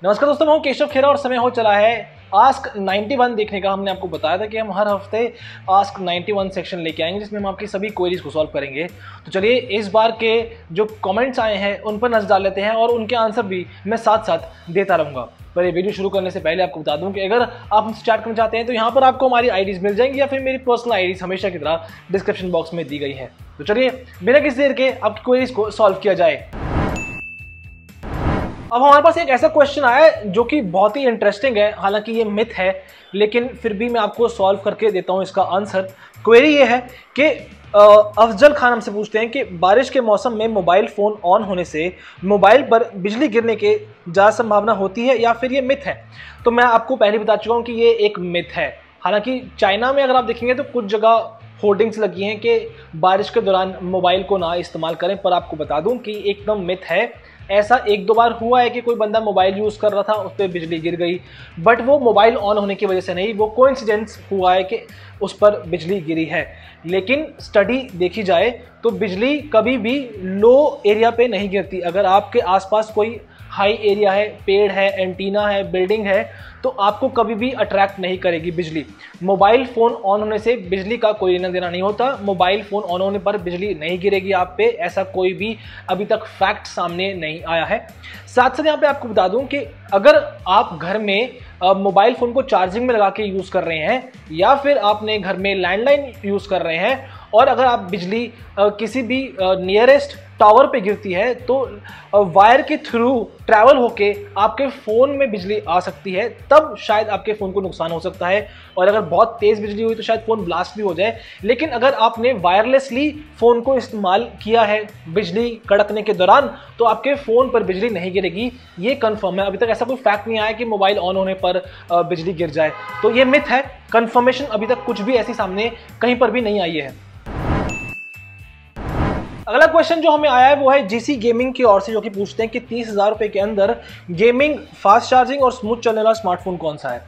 नमस्कार दोस्तों, मैं हूं केशव खेरा और समय हो चला है आस्क 91 देखने का। हमने आपको बताया था कि हम हर हफ्ते आस्क 91 सेक्शन लेके आएंगे जिसमें हम आपकी सभी क्वेरीज को सॉल्व करेंगे। तो चलिए इस बार के जो कमेंट्स आए हैं उन पर नजर डाल लेते हैं और उनके आंसर भी मैं साथ साथ देता रहूँगा। पर ये वीडियो शुरू करने से पहले आपको बता दूं कि अगर आप हमसे चैट करना चाहते हैं तो यहाँ पर आपको हमारी आईडीज मिल जाएंगी या फिर मेरी पर्सनल आईडीज हमेशा की तरह डिस्क्रिप्शन बॉक्स में दी गई है। तो चलिए बिना किसी देर के आपकी क्वेरीज को सॉल्व किया जाए। अब हमारे पास एक ऐसा क्वेश्चन आया है जो कि बहुत ही इंटरेस्टिंग है, हालांकि ये मिथ है लेकिन फिर भी मैं आपको सॉल्व करके देता हूँ इसका आंसर। क्वेरी ये है कि अफजल खान हमसे पूछते हैं कि बारिश के मौसम में मोबाइल फ़ोन ऑन होने से मोबाइल पर बिजली गिरने के ज़्यादा संभावना होती है या फिर ये मिथ है। तो मैं आपको पहले बता चुका हूँ कि ये एक मिथ है। हालांकि चाइना में अगर आप देखेंगे तो कुछ जगह होर्डिंग्स लगी हैं कि बारिश के दौरान मोबाइल को ना इस्तेमाल करें, पर आपको बता दूं कि एकदम मिथ है। ऐसा एक दो बार हुआ है कि कोई बंदा मोबाइल यूज़ कर रहा था, उस पर बिजली गिर गई, बट वो मोबाइल ऑन होने की वजह से नहीं, वो कोइंसिडेंस हुआ है कि उस पर बिजली गिरी है। लेकिन स्टडी देखी जाए तो बिजली कभी भी लो एरिया पे नहीं गिरती। अगर आपके आसपास कोई हाई एरिया है, पेड़ है, एंटीना है, बिल्डिंग है, तो आपको कभी भी अट्रैक्ट नहीं करेगी बिजली। मोबाइल फ़ोन ऑन होने से बिजली का कोई लेना देना नहीं होता। मोबाइल फ़ोन ऑन होने पर बिजली नहीं गिरेगी आप पे, ऐसा कोई भी अभी तक फैक्ट सामने नहीं आया है। साथ साथ यहाँ पे आपको बता दूं कि अगर आप घर में मोबाइल फ़ोन को चार्जिंग में लगा के यूज़ कर रहे हैं या फिर आपने घर में लैंडलाइन यूज़ कर रहे हैं और अगर आप बिजली किसी भी नियरेस्ट टावर पे गिरती है तो वायर के थ्रू ट्रैवल होके आपके फ़ोन में बिजली आ सकती है, तब शायद आपके फ़ोन को नुकसान हो सकता है। और अगर बहुत तेज़ बिजली हुई तो शायद फ़ोन ब्लास्ट भी हो जाए। लेकिन अगर आपने वायरलेसली फ़ोन को इस्तेमाल किया है बिजली कड़कने के दौरान तो आपके फ़ोन पर बिजली नहीं गिरेगी, ये कन्फर्म है। अभी तक ऐसा कोई फैक्ट नहीं आया कि मोबाइल ऑन होने पर बिजली गिर जाए, तो ये मिथ है। कन्फर्मेशन अभी तक कुछ भी ऐसी सामने कहीं पर भी नहीं आई है। अगला क्वेश्चन जो हमें आया है वो है जीसी गेमिंग की ओर से, जो कि पूछते हैं कि 30,000 रुपए के अंदर गेमिंग, फास्ट चार्जिंग और स्मूथ चलने वाला स्मार्टफोन कौन सा है।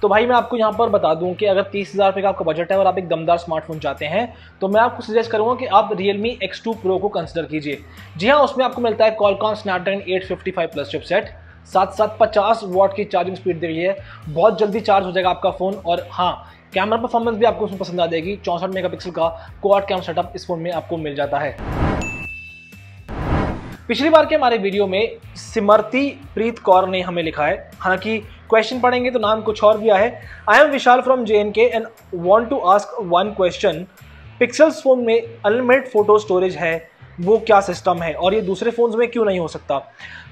तो भाई मैं आपको यहाँ पर बता दूं कि अगर 30,000 रुपए का आपका बजट है और आप एक दमदार स्मार्टफोन चाहते हैं तो मैं आपको सजेस्ट करूंगा कि आप Realme X2 Pro को कंसिडर कीजिए। जी हाँ, उसमें आपको मिलता है Qualcomm Snapdragon 855 प्लस चिपसेट, साथ साथ 50 वॉट की चार्जिंग स्पीड दे रही है, बहुत जल्दी चार्ज हो जाएगा आपका फ़ोन। और हाँ, कैमरा परफॉर्मेंस भी आपको उसमें पसंद आ जाएगी। 64 मेगापिक्सल का क्वाड कैम सेटअप इस फोन में आपको मिल जाता है। पिछली बार के हमारे वीडियो में सिमरती प्रीत कौर ने हमें लिखा है, हालांकि क्वेश्चन पढ़ेंगे तो नाम कुछ और दिया है। I am Vishal from JNK and want to ask one question. Pixels phone में अनलिमिटेड फोटो स्टोरेज है, वो क्या सिस्टम है और ये दूसरे फोन्स में क्यों नहीं हो सकता।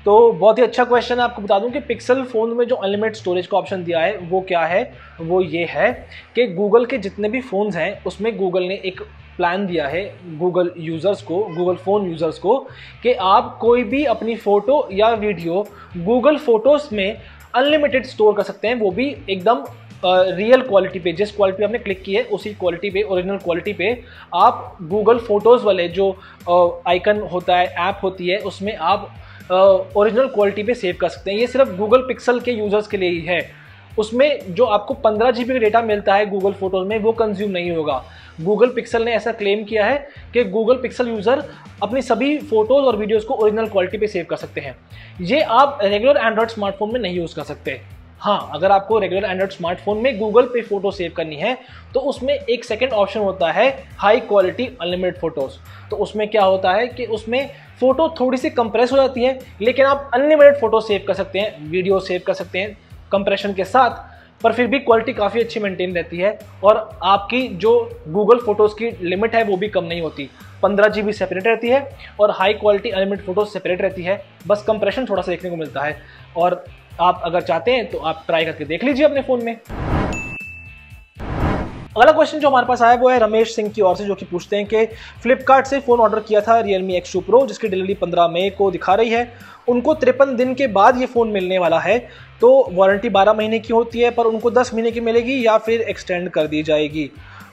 तो बहुत ही अच्छा क्वेश्चन है। आपको बता दूं कि पिक्सल फ़ोन में जो अनलिमिटेड स्टोरेज का ऑप्शन दिया है वो क्या है, वो ये है कि गूगल के जितने भी फ़ोन्स हैं उसमें गूगल ने एक प्लान दिया है गूगल यूज़र्स को, गूगल फ़ोन यूज़र्स को, कि आप कोई भी अपनी फ़ोटो या वीडियो गूगल फ़ोटोज़ में अनलिमिटेड स्टोर कर सकते हैं, वो भी एकदम रियल क्वालिटी पे। जिस क्वालिटी पे आपने क्लिक की है उसी क्वालिटी पे, ओरिजिनल क्वालिटी पे आप गूगल फ़ोटोज़ वाले जो आइकन होता है, ऐप होती है, उसमें आप ओरिजिनल क्वालिटी पे सेव कर सकते हैं। ये सिर्फ गूगल पिक्सल के यूज़र्स के लिए ही है। उसमें जो आपको 15 GB का डेटा मिलता है गूगल फोटोज़ में वो कंज्यूम नहीं होगा। गूगल पिक्सल ने ऐसा क्लेम किया है कि गूगल पिक्सल यूज़र अपनी सभी फोटोज़ और वीडियोज़ को ओरिजिनल क्वालिटी पे सेव कर सकते हैं। ये आप रेगुलर एंड्रॉयड स्मार्टफोन में नहीं यूज़ कर सकते। हाँ, अगर आपको रेगुलर एंड्रॉयड स्मार्टफोन में गूगल पे फोटो सेव करनी है तो उसमें एक सेकंड ऑप्शन होता है हाई क्वालिटी अनलिमिटेड फोटोज़। तो उसमें क्या होता है कि उसमें फ़ोटो थोड़ी सी कंप्रेस हो जाती है लेकिन आप अनलिमिटेड फ़ोटो सेव कर सकते हैं, वीडियो सेव कर सकते हैं कंप्रेशन के साथ, पर फिर भी क्वालिटी काफ़ी अच्छी मेंटेन रहती है और आपकी जो गूगल फोटोज़ की लिमिट है वो भी कम नहीं होती। 15 GB सेपरेट रहती है और high quality unlimited photos separate रहती है, बस कंप्रेशन थोड़ा सा देखने को मिलता है। और आप अगर चाहते हैं तो आप ट्राई करके देख लीजिए अपने फ़ोन में। अगला क्वेश्चन जो हमारे पास आया वो है रमेश सिंह की ओर से, जो कि पूछते हैं कि फ्लिपकार्ट से फ़ोन ऑर्डर किया था Realme X2 Pro जिसकी डिलीवरी 15 मई को दिखा रही है। उनको 53 दिन के बाद ये फ़ोन मिलने वाला है, तो वारंटी 12 महीने की होती है पर उनको 10 महीने की मिलेगी या फिर एक्सटेंड कर दी जाएगी।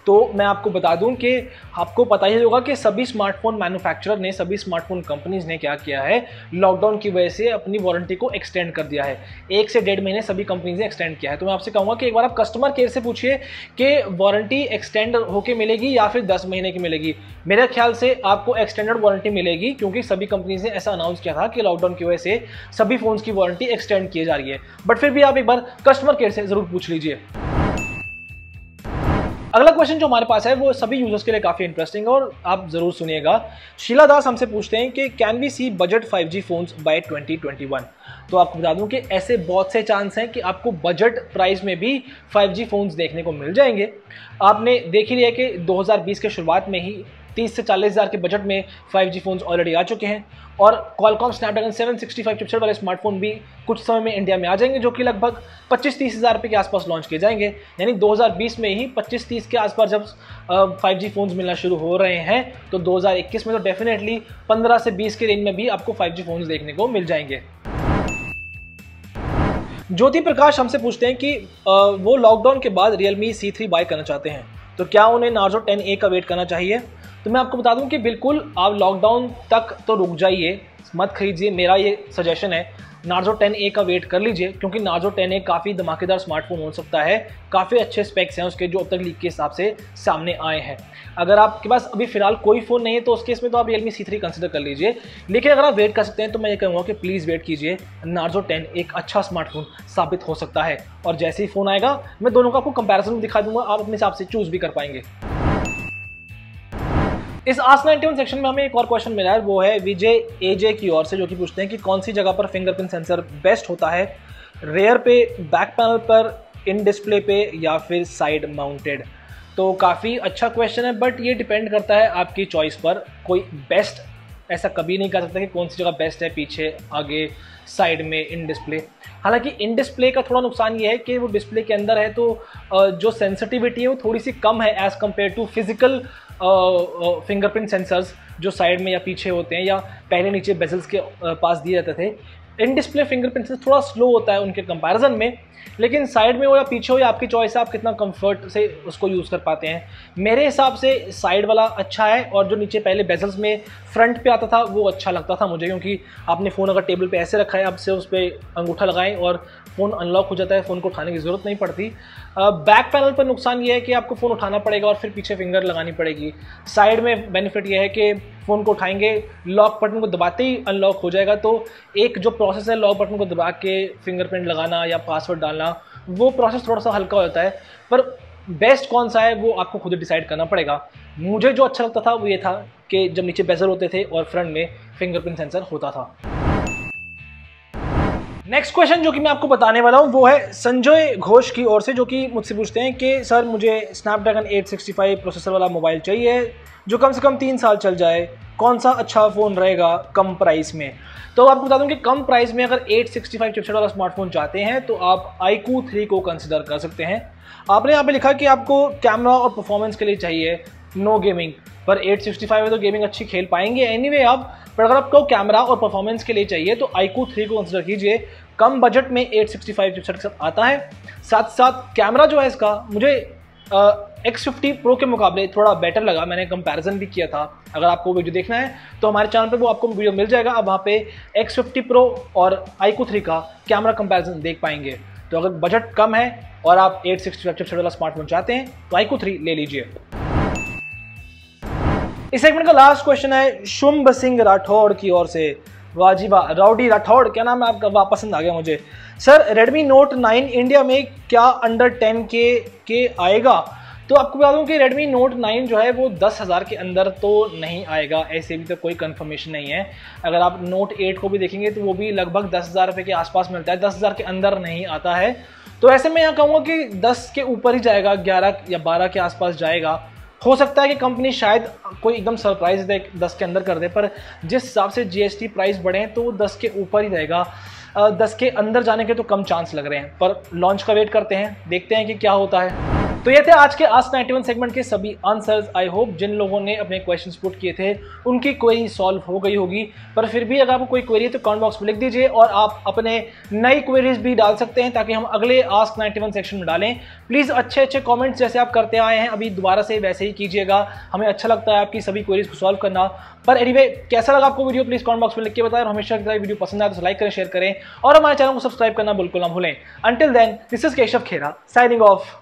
तो मैं आपको बता दूं कि आपको पता ही होगा कि सभी स्मार्टफोन मैन्युफैक्चरर ने, सभी स्मार्टफोन कंपनीज ने क्या किया है, लॉकडाउन की वजह से अपनी वारंटी को एक्सटेंड कर दिया है। 1 से 1.5 महीने सभी कंपनीज ने एक्सटेंड किया है। तो मैं आपसे कहूँगा कि एक बार आप कस्टमर केयर से पूछिए कि वारंटी एक्सटेंड होकर मिलेगी या फिर 10 महीने की मिलेगी। मेरे ख्याल से आपको एक्सटेंडेड वारंटी मिलेगी, क्योंकि सभी कंपनीज ने ऐसा अनाउंस किया था कि लॉकडाउन की वजह से सभी फोन्स की वारंटी एक्सटेंड की जा रही है। बट फिर भी आप एक बार कस्टमर केयर से जरूर पूछ लीजिए। अगला क्वेश्चन जो हमारे पास है वो सभी यूजर्स के लिए काफी इंटरेस्टिंग है और आप जरूर सुनिएगा। शीला दास हमसे पूछते हैं कि can we see budget 5G phones by 2021। तो आपको बता दूं कि ऐसे बहुत से चांस हैं कि आपको बजट प्राइस में भी 5G फोन्स देखने को मिल जाएंगे। आपने देख ही लिया कि 2020 के शुरुआत में ही 30 से 40 हज़ार के बजट में 5G फोन्स ऑलरेडी आ चुके हैं और Qualcomm Snapdragon 765 चिपसेट वाले स्मार्टफोन भी कुछ समय में इंडिया में आ जाएंगे, जो कि लगभग 25-30 हज़ार रुपये के आसपास लॉन्च किए जाएंगे। यानी 2020 में ही 25-30 के आसपास जब 5G फोन्स मिलना शुरू हो रहे हैं, तो 2021 में तो डेफिनेटली 15 से 20 के रेंज में भी आपको 5G फोन्स देखने को मिल जाएंगे। ज्योति प्रकाश हमसे पूछते हैं कि वो लॉकडाउन के बाद Realme C3 बाय करना चाहते हैं, तो क्या उन्हें Narzo 10A का वेट करना चाहिए। तो मैं आपको बता दूं कि बिल्कुल आप लॉकडाउन तक तो रुक जाइए, मत खरीदिए। मेरा ये सजेशन है, Narzo 10A का वेट कर लीजिए, क्योंकि Narzo 10A काफ़ी धमाकेदार स्मार्टफोन हो सकता है। काफ़ी अच्छे स्पेक्स हैं उसके जो अब तक लीक के हिसाब से सामने आए हैं। अगर आपके पास अभी फिलहाल कोई फ़ोन नहीं है तो उस केस में तो आप Realme C3 कंसिडर कर लीजिए। लेकिन अगर आप वेट कर सकते हैं तो मैं ये कहूँगा कि प्लीज़ वेट कीजिए। Narzo 10 एक अच्छा स्मार्टफोन साबित हो सकता है और जैसे ही फ़ोन आएगा मैं दोनों का आपको कंपैरिजन दिखा दूंगा, आप अपने हिसाब से चूज़ भी कर पाएंगे। इस Ask 91 सेक्शन में हमें एक और क्वेश्चन मिला है, वो है विजय एजे की ओर से, जो कि पूछते हैं कि कौन सी जगह पर फिंगरप्रिंट सेंसर बेस्ट होता है, रेयर पे, बैक पैनल पर, इन डिस्प्ले पे या फिर साइड माउंटेड। तो काफ़ी अच्छा क्वेश्चन है, बट ये डिपेंड करता है आपकी चॉइस पर। कोई बेस्ट ऐसा कभी नहीं कह सकता कि कौन सी जगह बेस्ट है, पीछे, आगे, साइड में, इन डिस्प्ले। हालांकि इन डिस्प्ले का थोड़ा नुकसान ये है कि वो डिस्प्ले के अंदर है तो जो सेंसिटिविटी है वो थोड़ी सी कम है as compare to physical fingerprint sensors जो साइड में या पीछे होते हैं या पहले नीचे बेजल्स के पास दिए जाते थे। इन डिस्प्ले फिंगरप्रिंट सेंसर थोड़ा स्लो होता है उनके कंपैरिजन में, लेकिन साइड में हो या पीछे हो या आपकी चॉइस है, आप कितना कंफर्ट से उसको यूज़ कर पाते हैं। मेरे हिसाब से साइड वाला अच्छा है, और जो नीचे पहले बेजल्स में फ्रंट पे आता था वो अच्छा लगता था मुझे, क्योंकि आपने फ़ोन अगर टेबल पे ऐसे रखा है, अब से उस पर अंगूठा लगाएं और फ़ोन अनलॉक हो जाता है, फ़ोन को उठाने की ज़रूरत नहीं पड़ती। बैक पैनल पर नुकसान ये है कि आपको फ़ोन उठाना पड़ेगा और फिर पीछे फिंगर लगानी पड़ेगी। साइड में बेनिफिट ये है कि फ़ोन को उठाएंगे, लॉक बटन को दबाते ही अनलॉक हो जाएगा। तो एक जो प्रोसेस है लॉक बटन को दबा के फिंगरप्रिंट लगाना या पासवर्ड डालना, वो प्रोसेस थोड़ा सा हल्का होता है। पर बेस्ट कौन सा है वो आपको खुद डिसाइड करना पड़ेगा। मुझे जो अच्छा लगता था वो ये था कि जब नीचे बेजल होते थे और फ्रंट में फिंगरप्रिंट सेंसर होता था। नेक्स्ट क्वेश्चन जो कि मैं आपको बताने वाला हूँ वो है संजय घोष की ओर से, जो कि मुझसे पूछते हैं कि सर मुझे स्नैपड्रैगन 865 प्रोसेसर वाला मोबाइल चाहिए जो कम से कम 3 साल चल जाए, कौन सा अच्छा फ़ोन रहेगा कम प्राइस में। तो आपको बता दूं कि कम प्राइस में अगर 865 चिपसेट वाला स्मार्टफोन चाहते हैं तो आप iQOO 3 को कंसिडर कर सकते हैं। आपने यहाँ पे लिखा कि आपको कैमरा और परफॉर्मेंस के लिए चाहिए, नो गेमिंग, पर 865 में तो गेमिंग अच्छी खेल पाएंगे एनीवे आप, पर अगर आपको कैमरा और परफॉर्मेंस के लिए चाहिए तो iQOO 3 को कंसिडर कीजिए। कम बजट में 865 चिपसेट के साथ आता है, साथ साथ कैमरा जो है इसका मुझे X50 Pro के मुकाबले थोड़ा बेटर लगा। मैंने कंपैरिजन भी किया था, अगर आपको वीडियो देखना है तो हमारे चैनल पे वो आपको वीडियो मिल जाएगा। अब वहाँ पे X50 Pro और iQOO 3 का कैमरा कंपैरिजन देख पाएंगे। तो अगर बजट कम है और आप 865 चिपसेट वाला स्मार्टफोन चाहते हैं तो iQOO 3 ले लीजिए। इस सेगमेंट का लास्ट क्वेश्चन है शुंभ सिंह राठौड़ की ओर से। वाह जी वाह, राउडी राठौड़, क्या नाम है आपका, वाह पसंद आ गया मुझे। सर Redmi Note 9 इंडिया में क्या अंडर 10K के आएगा। तो आपको बता दूं कि Redmi Note 9 जो है वो 10,000 के अंदर तो नहीं आएगा, ऐसे भी तो कोई कंफर्मेशन नहीं है। अगर आप Note 8 को भी देखेंगे तो वो भी लगभग 10,000 रुपये के आसपास मिलता है, 10,000 के अंदर नहीं आता है। तो ऐसे में यहाँ कहूँगा कि 10 के ऊपर ही जाएगा, 11 या 12 के आसपास जाएगा। हो सकता है कि कंपनी शायद कोई एकदम सरप्राइज दे, 10 के अंदर कर दे, पर जिस हिसाब से GST प्राइस बढ़े तो वो 10 के ऊपर ही रहेगा। 10 के अंदर जाने के तो कम चांस लग रहे हैं, पर लॉन्च का वेट करते हैं, देखते हैं कि क्या होता है। तो ये थे आज के आस्क 91 सेगमेंट के सभी आंसर्स। आई होप जिन लोगों ने अपने क्वेश्चंस पुट किए थे उनकी क्वेरी सॉल्व हो गई होगी, पर फिर भी अगर आपको कोई क्वेरी है तो कमेंट बॉक्स में लिख दीजिए और आप अपने नई क्वेरीज भी डाल सकते हैं ताकि हम अगले आस्क 91 सेक्शन में डालें। प्लीज़ अच्छे अच्छे कॉमेंट्स जैसे आप करते आए हैं अभी दोबारा से वैसे ही कीजिएगा, हमें अच्छा लगता है आपकी सभी क्वेरीज को सॉल्व करना। पर एनीवे कैसा लगा आपको वीडियो प्लीज़ कमेंट बॉक्स में लिख के बताएं और हमेशा की तरह वीडियो पसंद आए तो लाइक करें, शेयर करें और हमारे चैनल को सब्सक्राइब करना बिल्कुल ना भूलें। Until then this is Keshav Khera signing of.